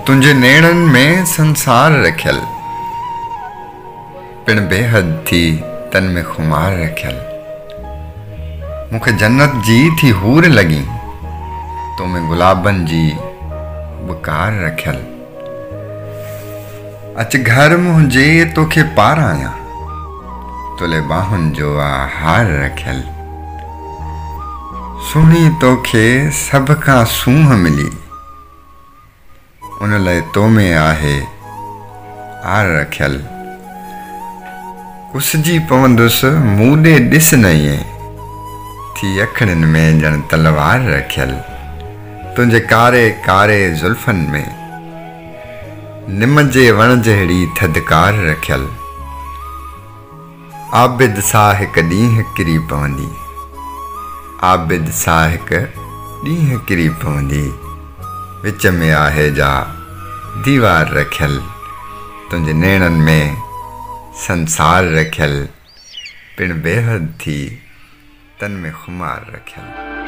तुंहिंजे नेणन में संसार रखियल, पिण बेहद थी तन में खुमार रखियल। मुखे जन्नत जी थी हूर लगी, तो में गुलाबन जी बुकार रखियल। अच घर मुझे तोखे पाराया, तोले बाहुन जो आ हार रखियल। सुनी तोखे सब का सूह मिली, उन लय तो में आहे आर रखियल। कुसजी पवंदुस मूडे दिस नहीं थी अखड़न में जन तलवार रखियल। तुझे कारे कारे जुल्फन में निम जे वण जहिड़ी थदकार रखियल। आबिद साह हिक ॾींहुं किरी पवंदी, आबिद साह हिक ॾींहुं किरी पवंदी। विच में आहे जा दीवार रखियल, तुंहिंजे नेणन में संसार रखियल। पिण बेहद थी तन में खुमार रखियल।